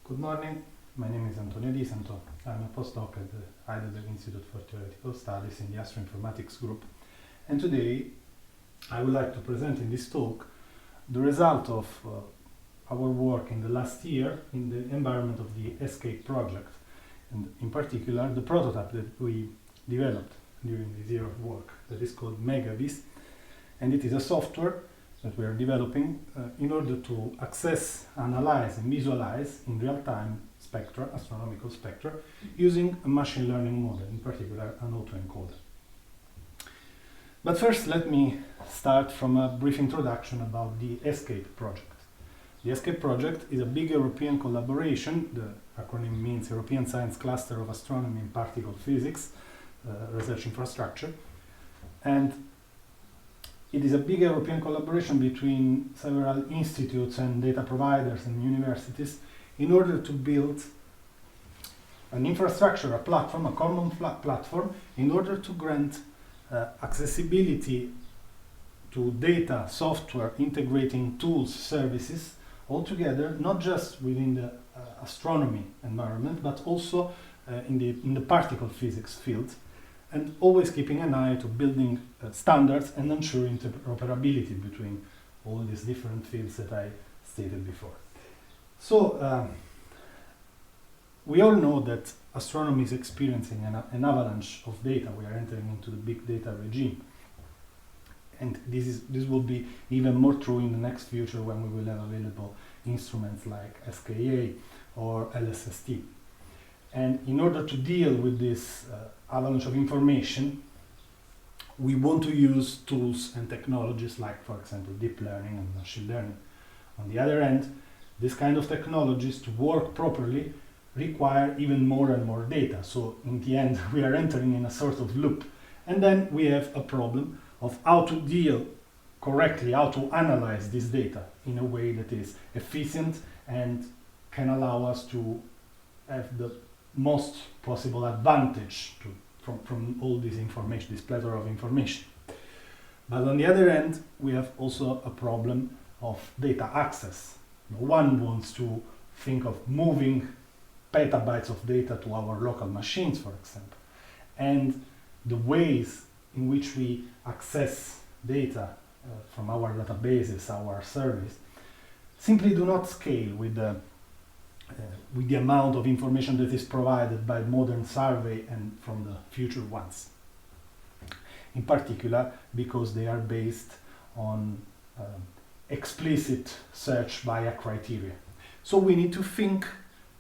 Good morning, my name is Antonio Di Santo. I'm a postdoc at the Heidelberg Institute for Theoretical Studies in the Astroinformatics group. And today I would like to present in this talk the result of our work in the last year in the environment of the ESCAPE project, and in particular the prototype that we developed during this year of work that is called MEGAVIS, and it is a software that we are developing in order to access, analyze and visualize in real time spectra, astronomical spectra, using a machine learning model, in particular an autoencoder. But first let me start from a brief introduction about the ESCAPE project. The ESCAPE project is a big European collaboration. The acronym means European Science Cluster of Astronomy and Particle Physics Research Infrastructure, and it is a big European collaboration between several institutes and data providers and universities in order to build an infrastructure, a platform, a common platform, in order to grant accessibility to data, software, integrating tools, services, all together, not just within the astronomy environment, but also in the particle physics field, and always keeping an eye to building standards and ensuring interoperability between all these different fields that I stated before. So we all know that astronomy is experiencing an avalanche of data. We are entering into the big data regime, and this will be even more true in the next future when we will have available instruments like SKA or LSST. And in order to deal with this avalanche of information, we want to use tools and technologies like, for example, deep learning and machine learning. On the other end, this kind of technologies to work properly require even more and more data. So in the end, we are entering in a sort of loop. And then we have a problem of how to deal correctly, how to analyze this data in a way that is efficient and can allow us to have the most possible advantage from all this information, this plethora of information. But on the other end, we have also a problem of data access. No one wants to think of moving petabytes of data to our local machines, for example. And the ways in which we access data from our databases, our service, simply do not scale with the amount of information that is provided by modern survey and from the future ones. In particular, because they are based on explicit search via criteria. So we need to think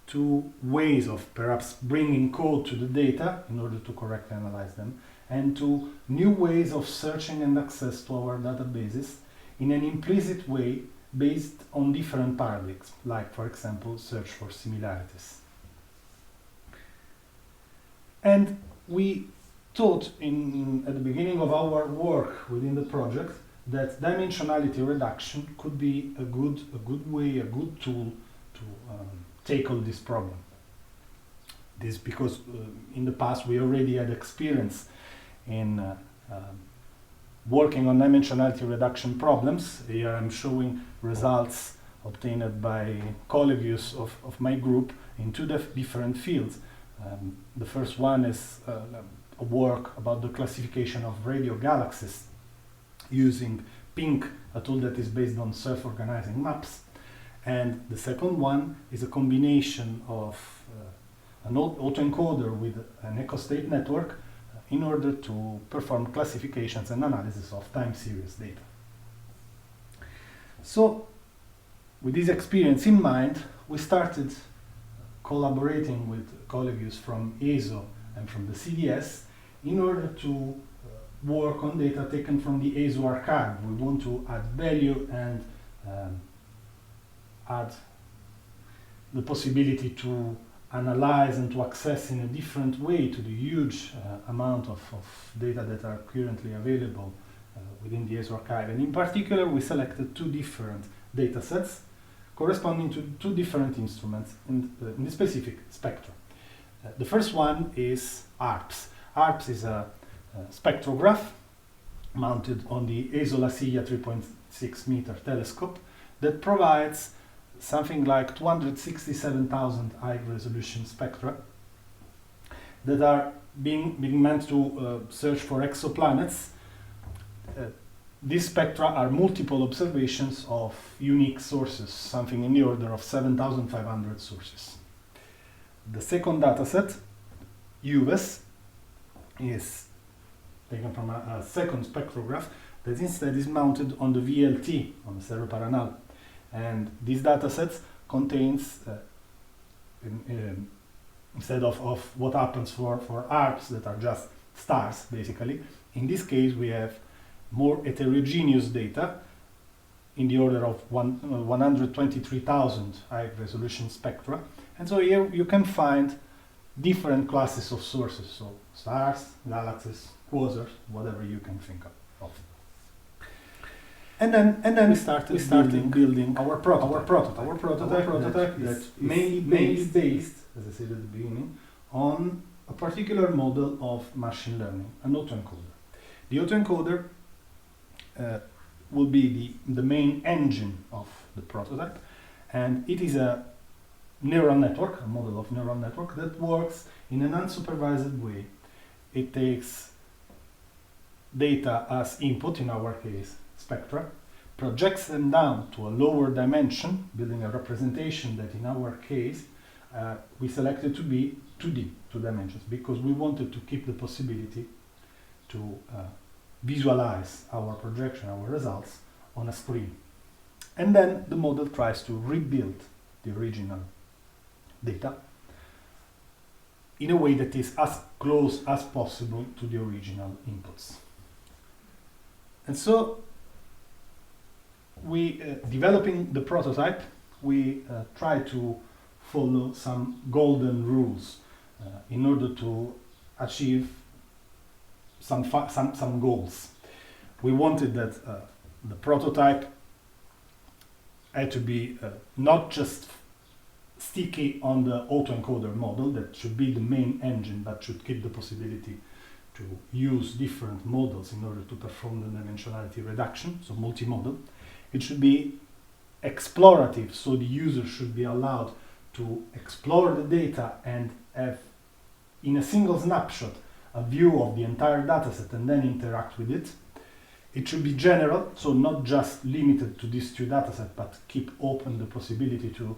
to ways of perhaps bringing code to the data in order to correctly analyze them, and to new ways of searching and access to our databases in an implicit way based on different paradigms, like, for example, search for similarities. And we thought at the beginning of our work within the project that dimensionality reduction could be a good way, a good tool to tackle this problem. This because in the past we already had experience in working on dimensionality reduction problems. Here I'm showing results obtained by colleagues of my group in two different fields. The first one is a work about the classification of radio galaxies using PINC, a tool that is based on self-organizing maps. And the second one is a combination of an autoencoder with an echo-state network in order to perform classifications and analysis of time series data. So, with this experience in mind, we started collaborating with colleagues from ESO and from the CDS in order to work on data taken from the ESO archive. We want to add value and add the possibility to analyze and to access in a different way to the huge amount of data that are currently available within the ESO archive. And in particular, we selected two different data sets corresponding to two different instruments in the specific spectrum. The first one is ARPS. ARPS is a spectrograph mounted on the ESO La Silla 3.6 meter telescope that provides something like 267,000 high-resolution spectra that are being meant to search for exoplanets. These spectra are multiple observations of unique sources, something in the order of 7,500 sources. The second dataset, UVES, is taken from a second spectrograph that instead is mounted on the VLT, on the Cerro Paranal. And this dataset contains, instead of what happens for ARPs that are just stars, basically, in this case we have more heterogeneous data in the order of 123,000 high-resolution spectra. And so here you can find different classes of sources, so stars, galaxies, quasars, whatever you can think of. And then we started building our prototype. Our prototype that is mainly based, as I said at the beginning, on a particular model of machine learning, an autoencoder. The autoencoder will be the main engine of the prototype, and it is a neural network, a model of neural network that works in an unsupervised way. It takes data as input, in our case spectra, projects them down to a lower dimension, building a representation that in our case we selected to be 2D, 2 dimensions, because we wanted to keep the possibility to visualize our projection, our results on a screen. And then the model tries to rebuild the original data in a way that is as close as possible to the original inputs. And so we, developing the prototype, we try to follow some golden rules in order to achieve some goals. We wanted that the prototype had to be not just sticky on the autoencoder model, that should be the main engine, but should keep the possibility to use different models in order to perform the dimensionality reduction, so multimodal. It should be explorative, so the user should be allowed to explore the data and have, in a single snapshot, a view of the entire dataset and then interact with it. It should be general, so not just limited to these 2 datasets, but keep open the possibility to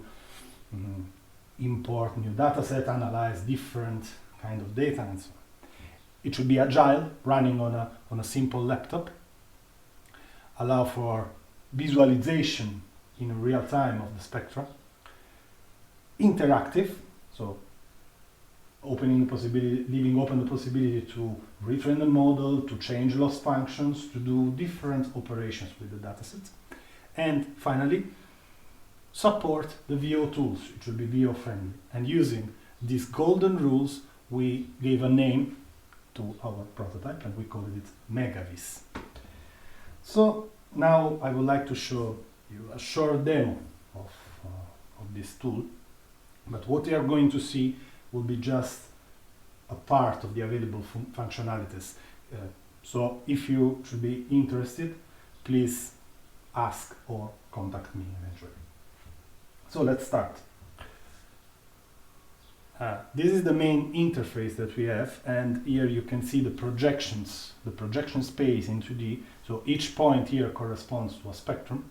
import new dataset, analyze different kind of data, and so on. It should be agile, running on a simple laptop, allow for visualization in real time of the spectra, interactive, so leaving open the possibility to retrain the model, to change loss functions, to do different operations with the datasets. And finally, support the VO tools. It should be VO friendly. And using these golden rules, we gave a name to our prototype and we called it MEGAVIS. So now I would like to show you a short demo of this tool, but what you are going to see will be just a part of the available functionalities. So if you should be interested, please ask or contact me eventually. So let's start. This is the main interface that we have, and here you can see the projections, the projection space in 2D. So each point here corresponds to a spectrum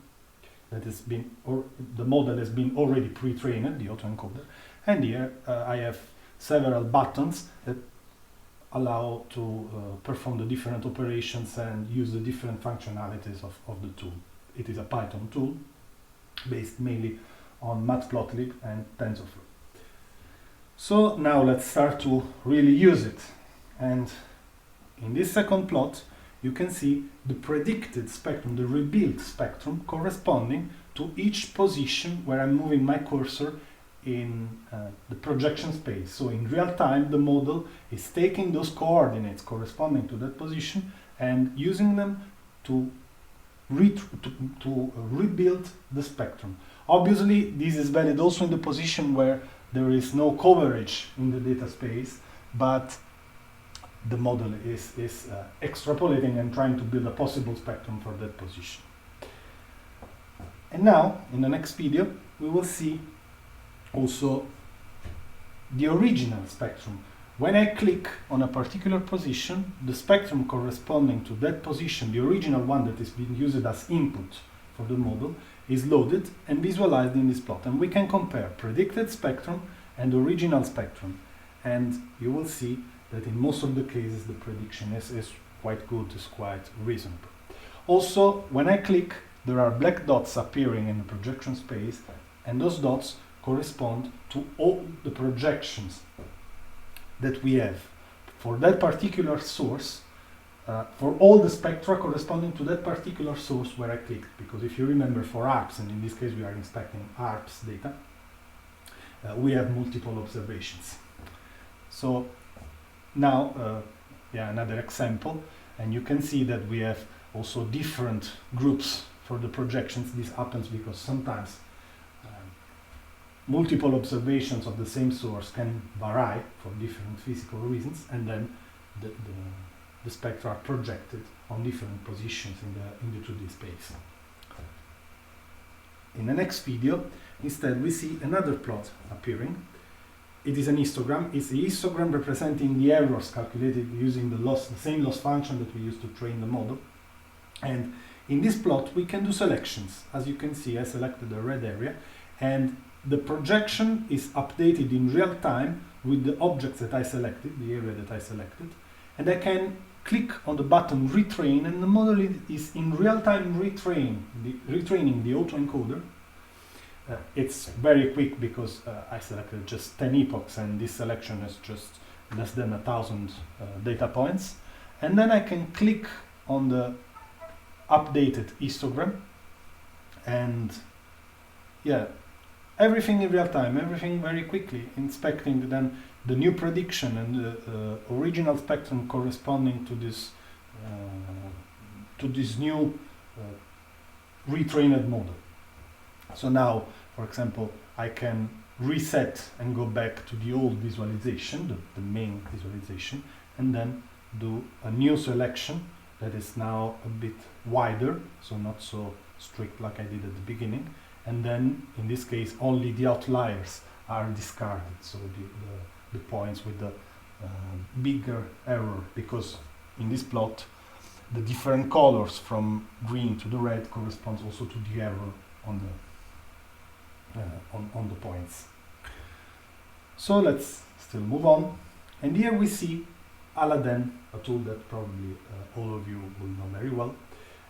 that has been, or the model has been already pre-trained, the autoencoder. And here I have several buttons that allow to perform the different operations and use the different functionalities of the tool. It is a Python tool based mainly on Matplotlib and TensorFlow. So now let's start to really use it. And in this second plot, you can see the predicted spectrum, the rebuilt spectrum corresponding to each position where I'm moving my cursor in the projection space. So in real time, the model is taking those coordinates corresponding to that position and using them to rebuild the spectrum. Obviously, this is valid also in the position where there is no coverage in the data space, but the model is extrapolating and trying to build a possible spectrum for that position. And now, in the next video, we will see also the original spectrum. When I click on a particular position, the spectrum corresponding to that position, the original one that is being used as input for the model, is loaded and visualized in this plot. And we can compare predicted spectrum and original spectrum. And you will see that in most of the cases the prediction is quite good, is quite reasonable. Also, when I click, there are black dots appearing in the projection space, and those dots correspond to all the projections that we have for that particular source, for all the spectra corresponding to that particular source where I clicked. Because if you remember, for ARPS, and in this case we are inspecting ARPS data, we have multiple observations. So now, another example, and you can see that we have also different groups for the projections. This happens because sometimes multiple observations of the same source can vary for different physical reasons, and then the spectra are projected on different positions in the 2D space. In the next video, instead, we see another plot appearing. It is an histogram. It's a histogram representing the errors calculated using the same loss function that we used to train the model. And in this plot, we can do selections. As you can see, I selected the red area, and the projection is updated in real time with the objects that I selected, the area that I selected, and I can click on the button retrain, and the model is in real time retraining the autoencoder. It's very quick because I selected just 10 epochs, and this selection is just less than 1,000 data points. And then I can click on the updated histogram, and everything in real time, everything very quickly, inspecting then the new prediction and the original spectrum corresponding to this new retrained model. So now, for example, I can reset and go back to the old visualization, the main visualization, and then do a new selection that is now a bit wider, so not so strict like I did at the beginning. And then, in this case, only the outliers are discarded, so the points with the bigger error, because in this plot, the different colors from green to the red corresponds also to the error on the points. So let's still move on. And here we see Aladdin, a tool that probably all of you will know very well.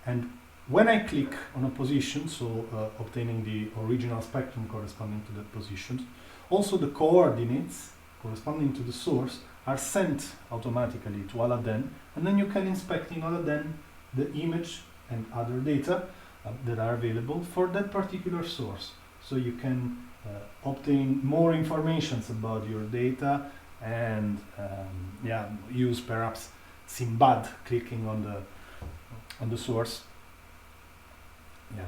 And when I click on a position, so obtaining the original spectrum corresponding to that position, also the coordinates corresponding to the source are sent automatically to Aladdin, and then you can inspect in Aladdin the image and other data that are available for that particular source. So you can obtain more information about your data and use perhaps Simbad, clicking on the source.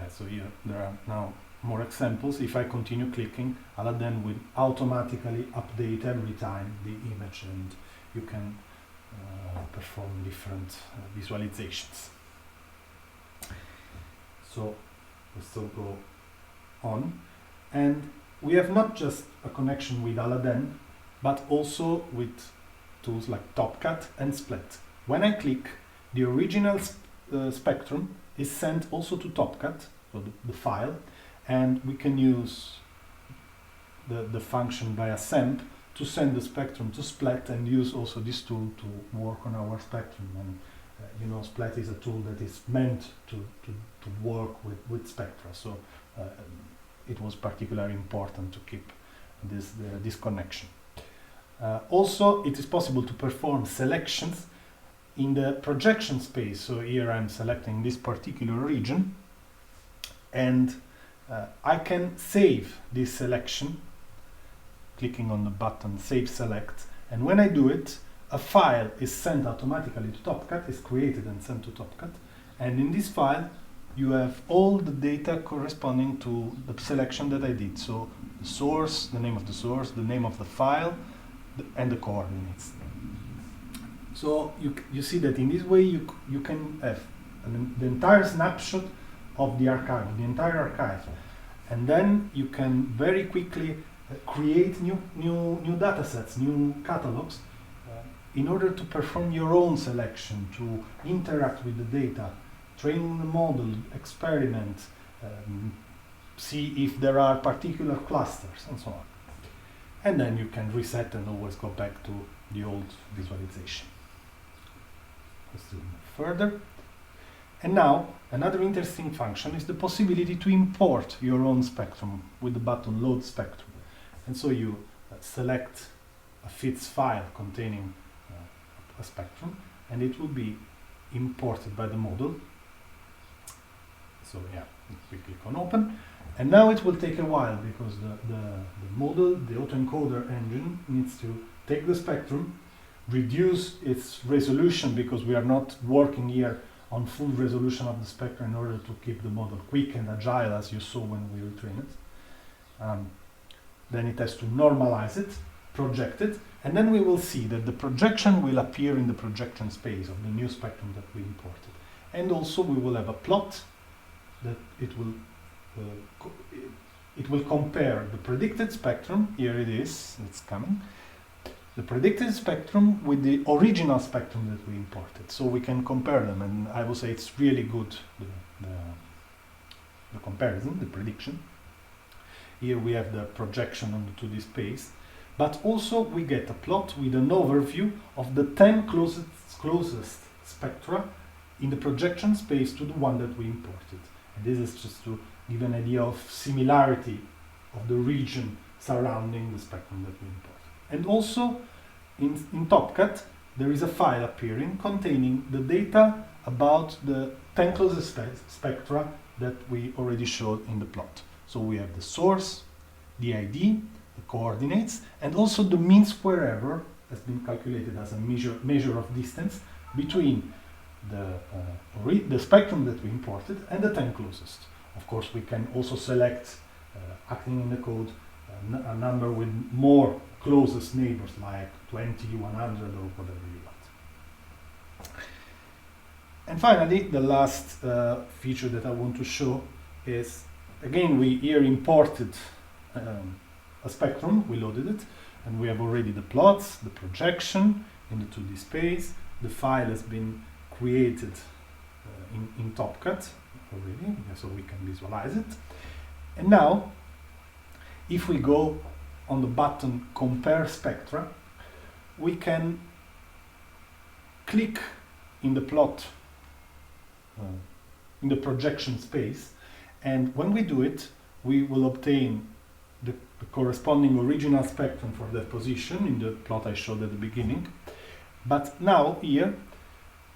So here there are now more examples. If I continue clicking, Aladdin will automatically update every time the image, and you can perform different visualizations. So we'll still go on, and we have not just a connection with Aladdin, but also with tools like TopCat and Split. When I click, the original spectrum is sent also to TopCat, so the file, and we can use the function via SEMP to send the spectrum to Split and use also this tool to work on our spectrum. And Split is a tool that is meant to work with spectra, so it was particularly important to keep this connection. Also, it is possible to perform selections in the projection space. So here I'm selecting this particular region, and I can save this selection, clicking on the button Save Select, and when I do it, a file is sent automatically to TopCat, is created and sent to TopCat, and in this file you have all the data corresponding to the selection that I did. So the source, the name of the source, the name of the file, and the coordinates. So you see that in this way you can have the entire snapshot of the archive, the entire archive. And then you can very quickly create new data sets, new catalogs, in order to perform your own selection, to interact with the data, train the model, experiment, see if there are particular clusters, and so on. And then you can reset and always go back to the old visualization. Let's do further. And now, another interesting function is the possibility to import your own spectrum with the button Load Spectrum. And so you select a FITS file containing a spectrum, and it will be imported by the model. So yeah, we click on Open. And now it will take a while because the model, the autoencoder engine, needs to take the spectrum, reduce its resolution because we are not working here on full resolution of the spectrum in order to keep the model quick and agile, as you saw when we retrain it. Then it has to normalize it, project it, and then we will see that the projection will appear in the projection space of the new spectrum that we imported. And also we will have a plot that it will compare the predicted spectrum, here it is, it's coming, the predicted spectrum with the original spectrum that we imported. So we can compare them, and I will say it's really good, the comparison, the prediction. Here we have the projection on the 2D space, but also we get a plot with an overview of the 10 closest spectra in the projection space to the one that we imported. And this is just to give an idea of similarity of the region surrounding the spectrum that we imported. And also in TopCat there is a file appearing containing the data about the 10 closest spectra that we already showed in the plot. So we have the source, the ID, the coordinates, and also the mean square error has been calculated as a measure of distance between the spectrum that we imported and the 10 closest. Of course, we can also select, acting in the code, a number with more closest neighbors, like 20, 100, or whatever you want. And finally, the last feature that I want to show is, again, we here imported a spectrum, we loaded it, and we have already the plots, the projection in the 2D space. The file has been created in TopCat already, so we can visualize it. And now, if we go on the button Compare Spectra, we can click in the plot, in the projection space, and when we do it, we will obtain the corresponding original spectrum for that position in the plot I showed at the beginning. But now here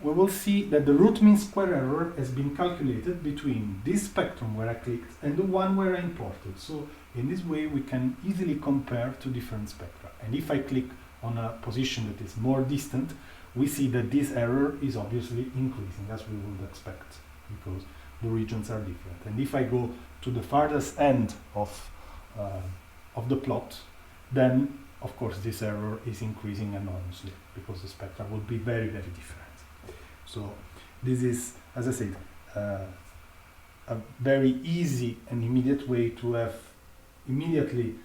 we will see that the root mean square error has been calculated between this spectrum where I clicked and the one where I imported. So in this way we can easily compare two different spectra. And if I click on a position that is more distant, we see that this error is obviously increasing, as we would expect, because the regions are different. And if I go to the farthest end of the plot, then of course this error is increasing enormously because the spectra will be very, very different. So this is, as I said, a very easy and immediate way to have immediately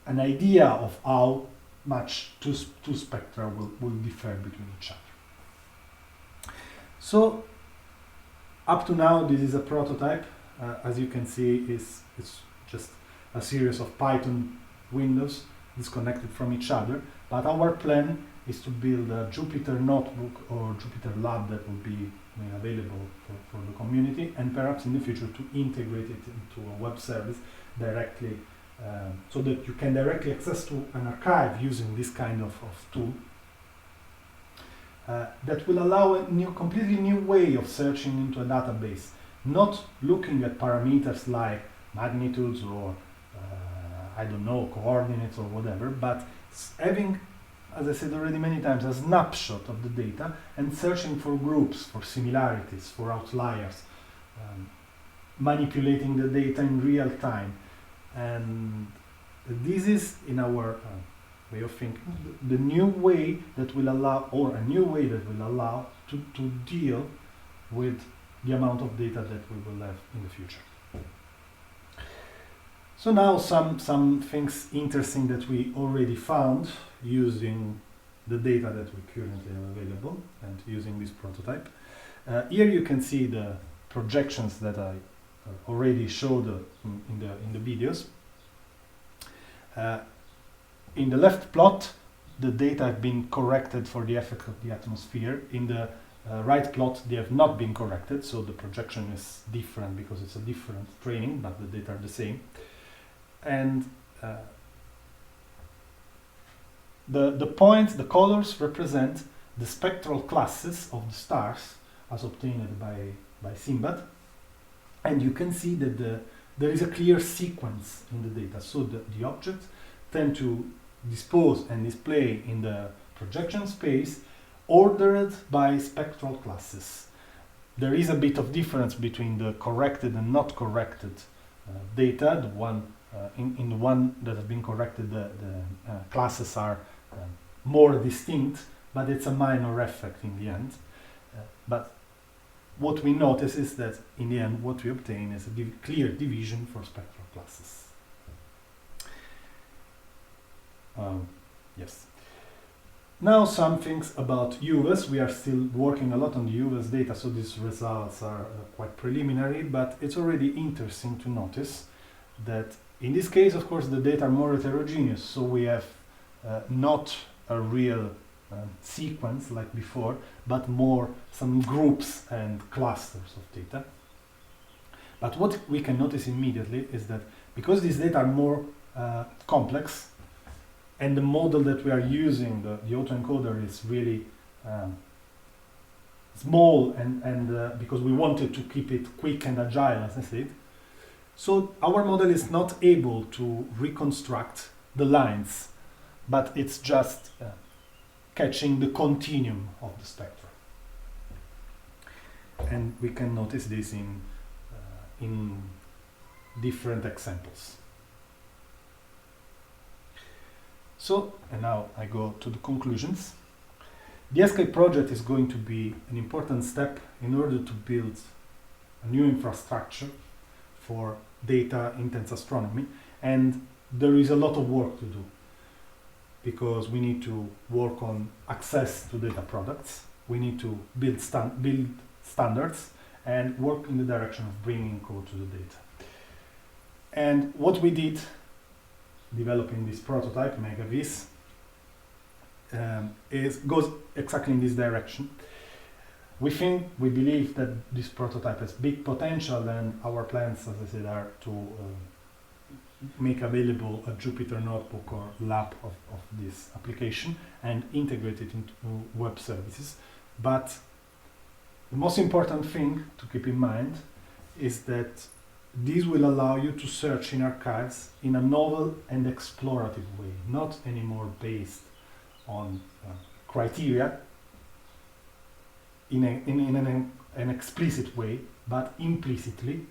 an idea of how much two spectra will differ between each other. So up to now, this is a prototype. As you can see, it's just a series of Python windows disconnected from each other. But our plan is to build a Jupyter notebook or Jupyter lab that will be made available for the community, and perhaps in the future to integrate it into a web service directly, so that you can directly access to an archive using this kind of tool. That will allow a completely new way of searching into a database, not looking at parameters like magnitudes or I don't know, coordinates or whatever, but having, as I said already many times, a snapshot of the data and searching for groups, for similarities, for outliers, manipulating the data in real time. And this is, in our way of thinking, the new way that will allow, or a new way that will allow to deal with the amount of data that we will have in the future. So now some things interesting that we already found using the data that we currently have available and using this prototype. Here you can see the projections that I already showed in the videos. In the left plot, the data have been corrected for the effect of the atmosphere. In the right plot, they have not been corrected, so the projection is different because it's a different training, but the data are the same. And the points, the colors represent the spectral classes of the stars as obtained by Simbad. And you can see that there is a clear sequence in the data. So the objects tend to dispose and display in the projection space ordered by spectral classes. There is a bit of difference between the corrected and not corrected data. The one in the one that has been corrected, the classes are more distinct, but it's a minor effect in the end. But what we notice is that in the end what we obtain is a clear division for spectral classes. Yes. Now some things about UVAs. We are still working a lot on the UVAs data, so these results are quite preliminary, but it's already interesting to notice that in this case, of course, the data are more heterogeneous, so we have not a real sequence like before, but more some groups and clusters of data. But what we can notice immediately is that because these data are more complex, and the model that we are using, the autoencoder, is really small, and because we wanted to keep it quick and agile, as I said, so our model is not able to reconstruct the lines, but it's just catching the continuum of the spectrum. And we can notice this in different examples. So, and now I go to the conclusions. The ESCAPE project is going to be an important step in order to build a new infrastructure for data-intense astronomy, and there is a lot of work to do because we need to work on access to data products, we need to build standards, and work in the direction of bringing code to the data. And what we did developing this prototype, MEGAVIS, goes exactly in this direction. We believe that this prototype has big potential, and our plans, as I said, are to make available a Jupyter notebook or lab of this application and integrate it into web services. But the most important thing to keep in mind is that this will allow you to search in archives in a novel and explorative way, not anymore based on criteria in an explicit way, but implicitly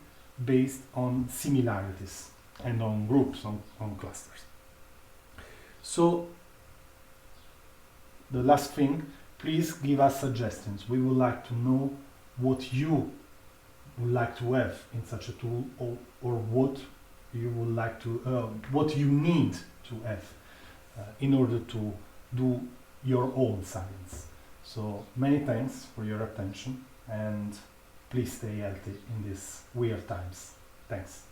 based on similarities and on groups, on clusters. So the last thing, please give us suggestions. We would like to know what you would like to have in such a tool, or what you would like to, what you need to have in order to do your own science. So many thanks for your attention, and please stay healthy in these weird times. Thanks.